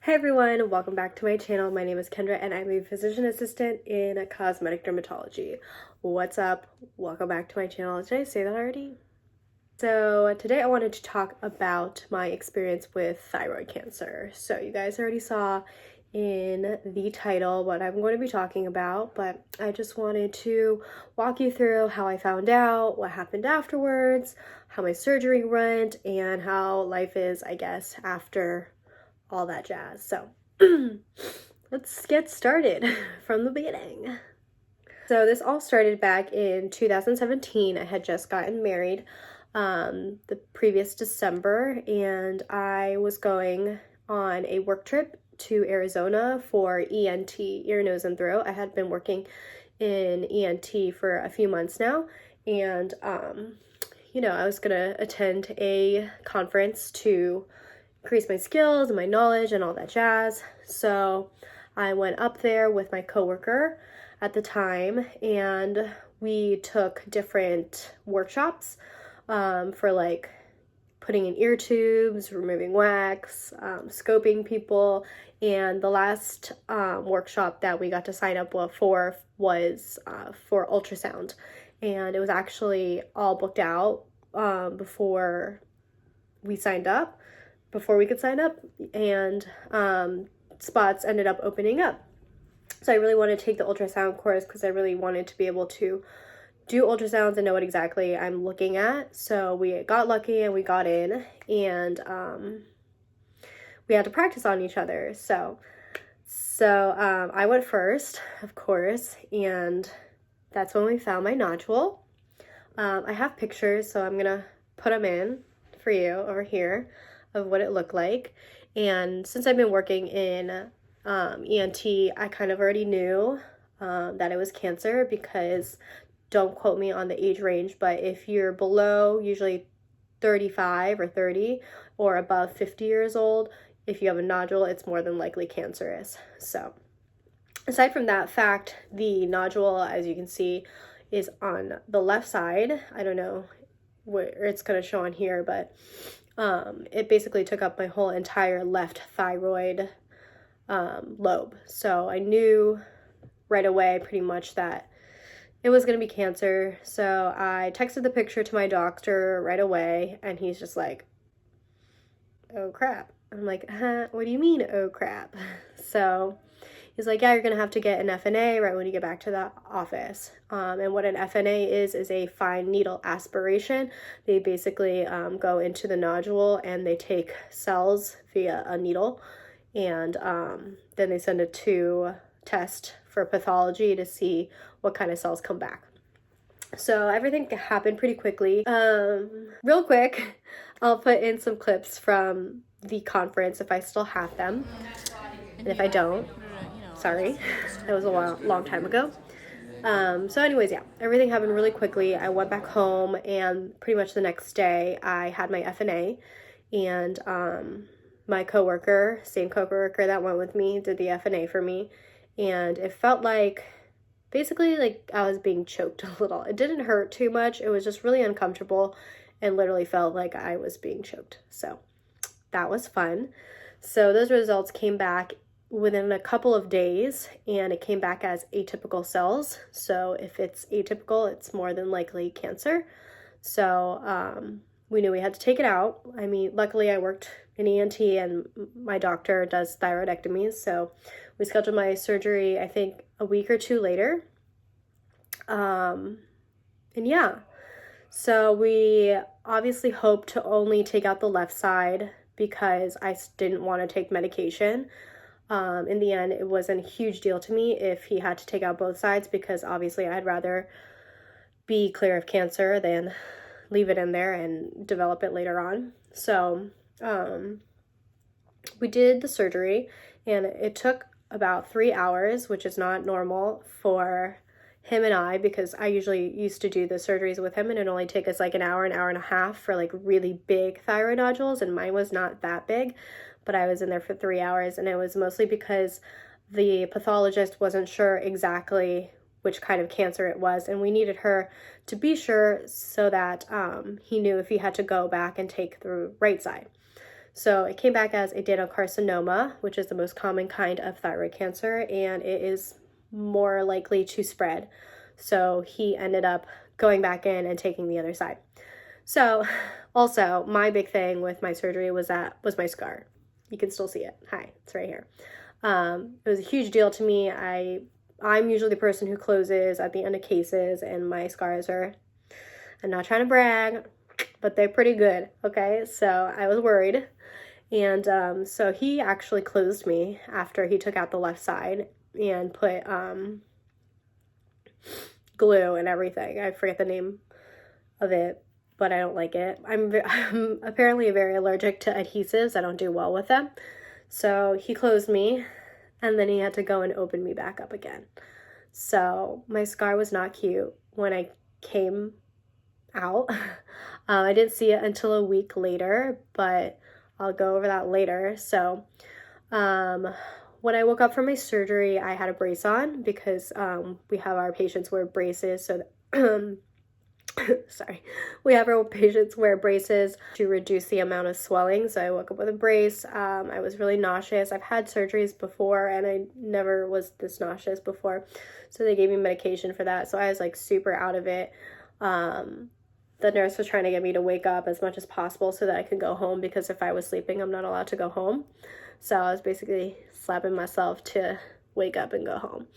Hey everyone, welcome back to my channel. My name is Kendra and I'm a physician assistant in cosmetic dermatology. What's up? Welcome back to my channel. Did I say that already? So today I wanted to talk about my experience with thyroid cancer. So you guys already saw in the title what I'm going to be talking about, but I just wanted to walk you through how I found out, what happened afterwards, how my surgery went, and how life is, I guess, after all that jazz. So let's get started from the beginning. So this all started back in 2017. I had just gotten married the previous December, and I was going on a work trip to Arizona for ENT, ear, nose, and throat. I had been working in ENT for a few months now, and I was gonna attend a conference to increase my skills and my knowledge and all that jazz. So I went up there with my coworker at the time, and we took different workshops for like putting in ear tubes, removing wax, scoping people. And the last workshop that we got to sign up for was for ultrasound. And it was actually all booked out before we could sign up, and spots ended up opening up. So I really wanted to take the ultrasound course because I really wanted to be able to do ultrasounds and know what exactly I'm looking at. So we got lucky and we got in, and we had to practice on each other. So I went first, of course, and that's when we found my nodule. I have pictures, so I'm gonna put them in for you over here of what it looked like. And since I've been working in ENT, I kind of already knew that it was cancer, because don't quote me on the age range, but if you're below usually 35 or 30 or above 50 years old, if you have a nodule, it's more than likely cancerous. So aside from that fact, the nodule, as you can see, is on the left side. I don't know where it's going to show on here, but it basically took up my whole entire left thyroid lobe. So I knew right away pretty much that it was going to be cancer. So I texted the picture to my doctor right away, and he's just like, oh crap. I'm like, what do you mean, oh crap? So he's like, yeah, you're going to have to get an FNA right when you get back to the office. And what an FNA is a fine needle aspiration. They basically go into the nodule and they take cells via a needle, and then they send it to test for pathology to see what kind of cells come back. So everything happened pretty quickly. Real quick, I'll put in some clips from the conference if I still have them. And if I don't, sorry, that was a long time ago. So anyways, yeah, everything happened really quickly. I went back home, and pretty much the next day I had my FNA, and my coworker, same coworker that went with me, did the FNA for me, and it felt like basically like I was being choked a little. It didn't hurt too much. It was just really uncomfortable and literally felt like I was being choked. So that was fun. So those results came back within a couple of days, and it came back as atypical cells. So if it's atypical, it's more than likely cancer. So we knew we had to take it out. I mean, luckily I worked in ENT and my doctor does thyroidectomies. So we scheduled my surgery, I think, a week or two later. And yeah, so we obviously hoped to only take out the left side because I didn't want to take medication. In the end, it wasn't a huge deal to me if he had to take out both sides, because obviously I'd rather be clear of cancer than leave it in there and develop it later on. So we did the surgery, and it took about 3 hours, which is not normal for him and I, because I usually used to do the surgeries with him and it only take us like an hour and a half for like really big thyroid nodules, and mine was not that big, but I was in there for 3 hours, and it was mostly because the pathologist wasn't sure exactly which kind of cancer it was, and we needed her to be sure so that he knew if he had to go back and take the right side. So it came back as adenocarcinoma, which is the most common kind of thyroid cancer, and it is more likely to spread. So he ended up going back in and taking the other side. So also my big thing with my surgery was my scar. You can still see it. Hi, it's right here. It was a huge deal to me. I'm usually the person who closes at the end of cases, and my scars are, I'm not trying to brag, but they're pretty good, okay? So I was worried. And so he actually closed me after he took out the left side and put glue and everything. I forget the name of it, but I don't like it. I'm apparently very allergic to adhesives. I don't do well with them. So he closed me, and then he had to go and open me back up again. So my scar was not cute when I came out. I didn't see it until a week later, but I'll go over that later. So when I woke up from my surgery, I had a brace on because we have our patients wear braces. So sorry, we have our patients wear braces to reduce the amount of swelling. So I woke up with a brace. I was really nauseous. I've had surgeries before, and I never was this nauseous before. So they gave me medication for that. So I was like super out of it. The nurse was trying to get me to wake up as much as possible so that I could go home, because if I was sleeping, I'm not allowed to go home. So I was basically slapping myself to wake up and go home.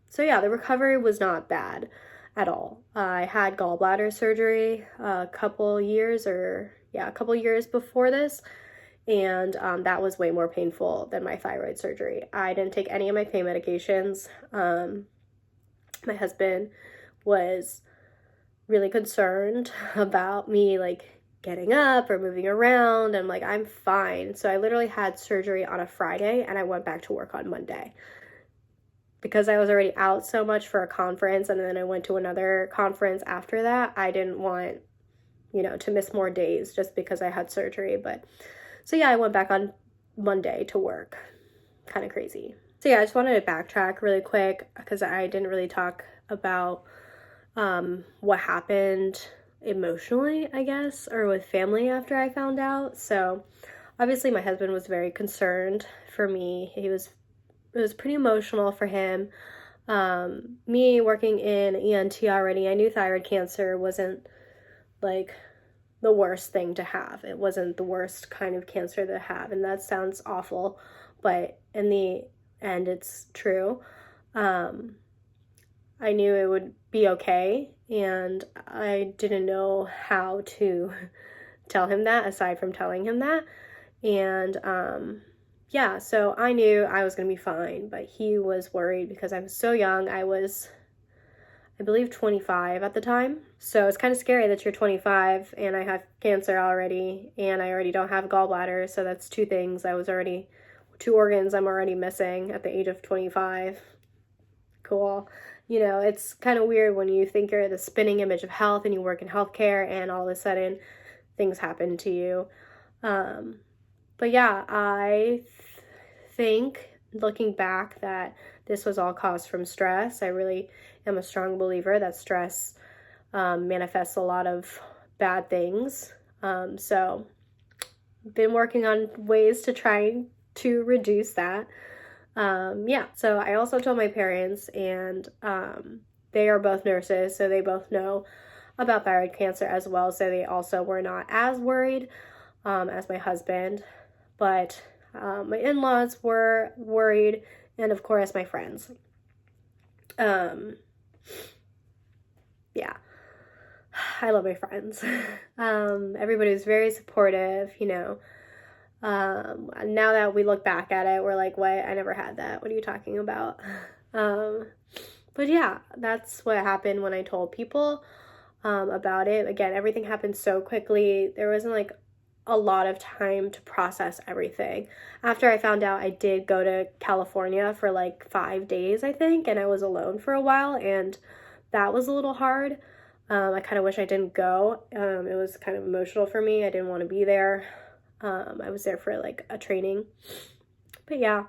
So yeah, the recovery was not bad at all. I had gallbladder surgery a couple years before this, and that was way more painful than my thyroid surgery. I didn't take any of my pain medications. My husband was really concerned about me like getting up or moving around. I'm like, I'm fine. So I literally had surgery on a Friday, and I went back to work on Monday. Because I was already out so much for a conference, and then I went to another conference after that, I didn't want, to miss more days just because I had surgery. But so yeah, I went back on Monday to work. Kind of crazy. So yeah, I just wanted to backtrack really quick because I didn't really talk about what happened emotionally, I guess, or with family after I found out. So obviously my husband was very concerned for me. It was pretty emotional for him. Me working in ENT already, I knew thyroid cancer wasn't like the worst thing to have. It wasn't the worst kind of cancer to have, and that sounds awful, but in the end, it's true. I knew it would be okay, and I didn't know how to tell him that aside from telling him that. And yeah, so I knew I was going to be fine, but he was worried because I was so young. I was, I believe, 25 at the time. So it's kind of scary that you're 25 and I have cancer already, and I already don't have gallbladder. So that's two things. Two organs I'm already missing at the age of 25. Cool. It's kind of weird when you think you're the spinning image of health and you work in healthcare, and all of a sudden things happen to you. But yeah, I think looking back that this was all caused from stress. I really am a strong believer that stress manifests a lot of bad things. So been working on ways to try to reduce that. Yeah, so I also told my parents, and they are both nurses, so they both know about thyroid cancer as well. So they also were not as worried as my husband. But my in-laws were worried, and of course my friends. Yeah, I love my friends. Everybody was very supportive, now that we look back at it, we're like, what? I never had that. What are you talking about? But yeah, that's what happened when I told people about it. Again, everything happened so quickly. There wasn't like a lot of time to process everything. After I found out, I did go to California for like 5 days, I think, and I was alone for a while, and that was a little hard. I kind of wish I didn't go. It was kind of emotional for me. I didn't want to be there. I was there for like a training. But yeah,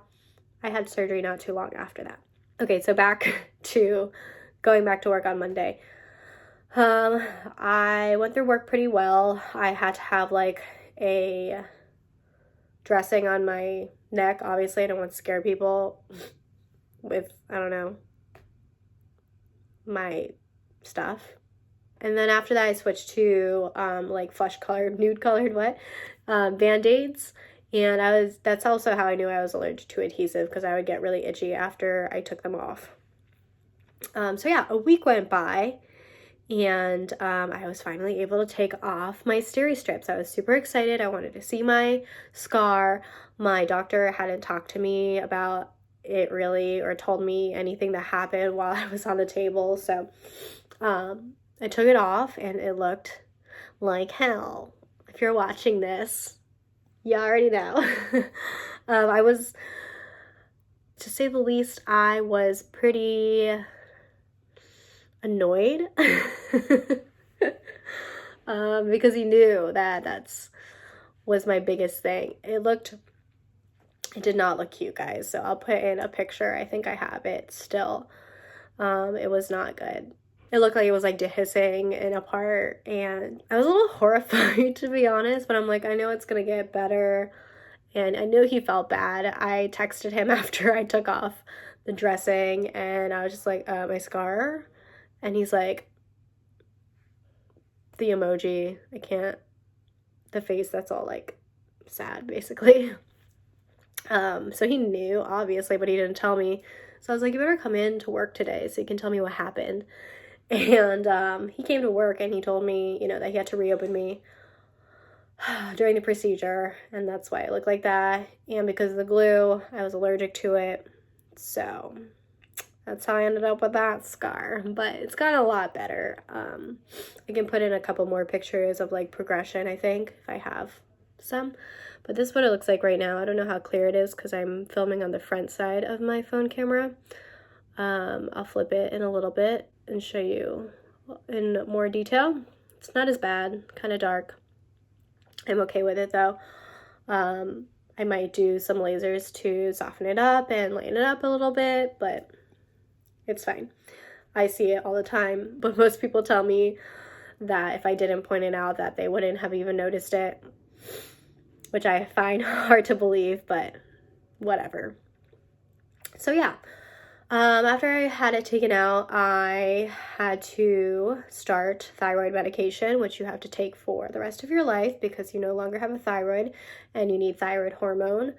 I had surgery not too long after that. Okay, so back to going back to work on Monday. I went through work pretty well. I had to have like a dressing on my neck. Obviously, I don't want to scare people with, I don't know, my stuff. And then after that, I switched to like flesh colored, nude colored, Band-Aids. And that's also how I knew I was allergic to adhesive, because I would get really itchy after I took them off. So yeah, a week went by, and I was finally able to take off my steri strips. I was super excited. I wanted to see my scar. My doctor hadn't talked to me about it really, or told me anything that happened while I was on the table. So I took it off, and it looked like hell. If you're watching this, you already know. I was, to say the least, I was pretty annoyed because he knew that was my biggest thing. It did not look cute, guys. So I'll put in a picture. I think I have it still. It was not good. It looked like it was like dehiscing in a part, and I was a little horrified, to be honest, but I'm like, I know it's gonna get better. And I knew he felt bad. I texted him after I took off the dressing, and I was just like, my scar? And he's like, the emoji, the face that's all like sad, basically. So he knew, obviously, but he didn't tell me. So I was like, you better come in to work today so you can tell me what happened. And he came to work, and he told me, that he had to reopen me during the procedure, and that's why it looked like that. And because of the glue, I was allergic to it. So that's how I ended up with that scar. But it's gotten a lot better. I can put in a couple more pictures of like progression, I think, if I have some. But this is what it looks like right now. I don't know how clear it is because I'm filming on the front side of my phone camera. I'll flip it in a little bit and show you in more detail. It's not as bad, kind of dark. I'm okay with it though. I might do some lasers to soften it up and lighten it up a little bit, but it's fine. I see it all the time, but most people tell me that if I didn't point it out, that they wouldn't have even noticed it, which I find hard to believe, but whatever. So yeah, after I had it taken out, I had to start thyroid medication, which you have to take for the rest of your life because you no longer have a thyroid and you need thyroid hormone.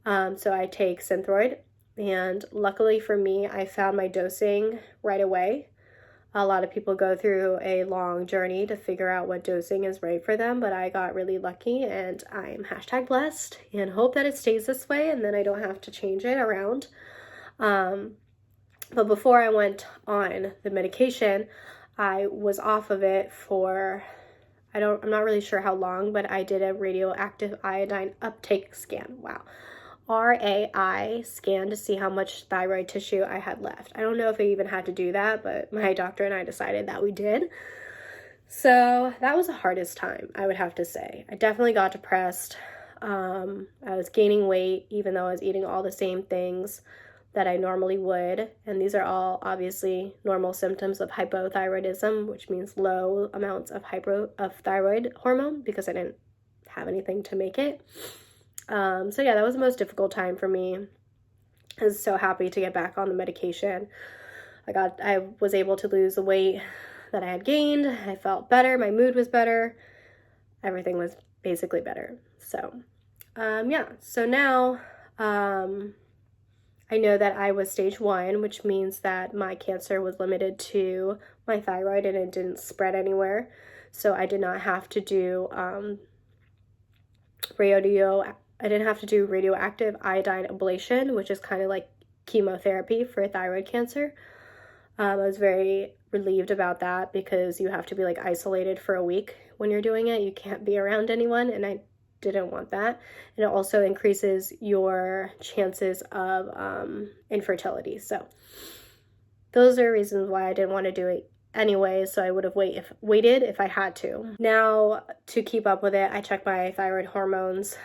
So I take Synthroid, and luckily for me, I found my dosing right away. A lot of people go through a long journey to figure out what dosing is right for them, but I got really lucky, and I'm #blessed and hope that it stays this way and then I don't have to change it around. But before I went on the medication, I was off of it for, I'm not really sure how long, but I did a radioactive iodine uptake scan. Wow. RAI scan to see how much thyroid tissue I had left. I don't know if I even had to do that, but my doctor and I decided that we did. So that was the hardest time, I would have to say. I definitely got depressed. I was gaining weight, even though I was eating all the same things that I normally would. And these are all obviously normal symptoms of hypothyroidism, which means low amounts of thyroid hormone, because I didn't have anything to make it. So yeah, that was the most difficult time for me. I was so happy to get back on the medication. I was able to lose the weight that I had gained. I felt better. My mood was better. Everything was basically better. So, yeah. So now, I know that I was stage 1, which means that my cancer was limited to my thyroid and it didn't spread anywhere. So I did not have to do, I didn't have to do radioactive iodine ablation, which is kind of like chemotherapy for thyroid cancer. I was very relieved about that because you have to be like isolated for a week when you're doing it. You can't be around anyone, and I didn't want that. And it also increases your chances of infertility. So those are reasons why I didn't want to do it anyway, so I would have waited if I had to. Now, to keep up with it, I check my thyroid hormones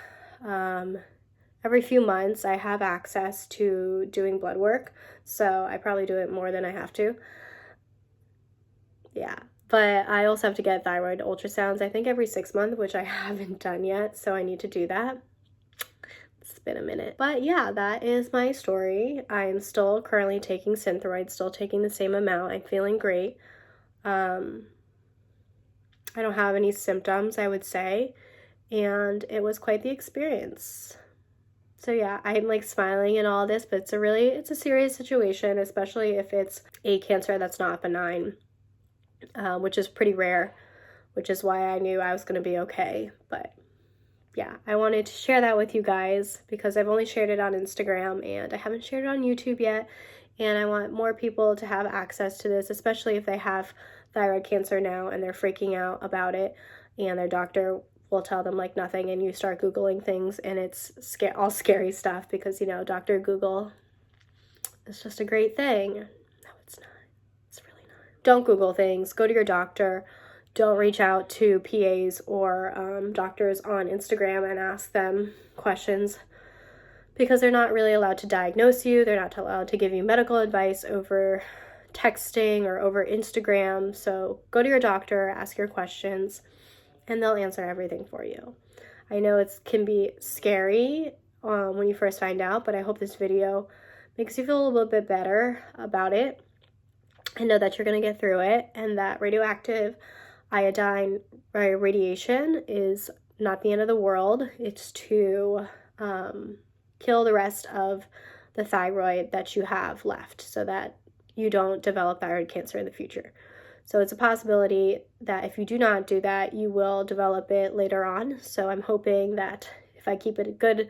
every few months. I have access to doing blood work, so I probably do it more than I have to. Yeah, But I also have to get thyroid ultrasounds, I think every 6 months, which I haven't done yet, so I need to do that. It's been a minute. But yeah, that is my story. I'm still currently taking Synthroid, still taking the same amount. I'm feeling great. I don't have any symptoms, I would say, and it was quite the experience. So yeah, I'm like smiling and all this, but it's a serious situation, especially if it's a cancer that's not benign, which is pretty rare, which is why I knew I was going to be okay. But yeah, I wanted to share that with you guys because I've only shared it on Instagram and I haven't shared it on YouTube yet. And I want more people to have access to this, especially if they have thyroid cancer now and they're freaking out about it and their doctor will tell them like nothing, and you start Googling things and it's all scary stuff because, you know, Dr. Google is just a great thing. No, it's not. It's really not. Don't Google things. Go to your doctor. Don't reach out to PAs or doctors on Instagram and ask them questions because they're not really allowed to diagnose you. They're not allowed to give you medical advice over texting or over Instagram. So go to your doctor, ask your questions, and they'll answer everything for you. I know it can be scary when you first find out, but I hope this video makes you feel a little bit better about it and know that you're going to get through it, and that radioactive iodine radiation is not the end of the world. It's to kill the rest of the thyroid that you have left so that you don't develop thyroid cancer in the future. So it's a possibility that if you do not do that, you will develop it later on. So I'm hoping that if I keep it a good,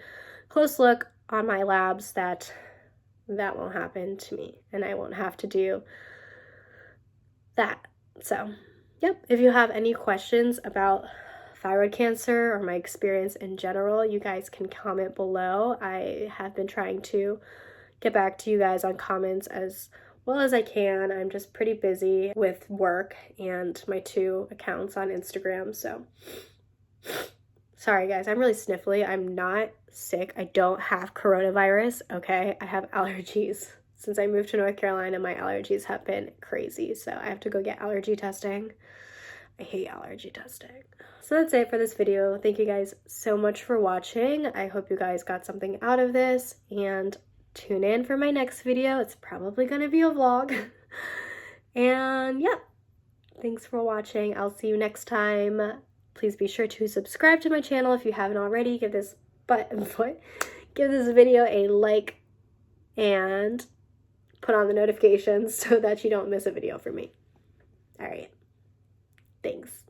close look on my labs, that won't happen to me and I won't have to do that. So, yep, if you have any questions about thyroid cancer or my experience in general, you guys can comment below. I have been trying to get back to you guys on comments as well as I can. I'm just pretty busy with work and my 2 accounts on Instagram, so sorry guys, I'm really sniffly. I'm not sick. I don't have coronavirus, okay? I have allergies. Since I moved to North Carolina, my allergies have been crazy, so I have to go get allergy testing. I hate allergy testing. So that's it for this video. Thank you guys so much for watching. I hope you guys got something out of this, and tune in for my next video. It's probably going to be a vlog. And yeah, thanks for watching. I'll see you next time. Please be sure to subscribe to my channel if you haven't already. Give this video a like and put on the notifications so that you don't miss a video from me. All right. Thanks.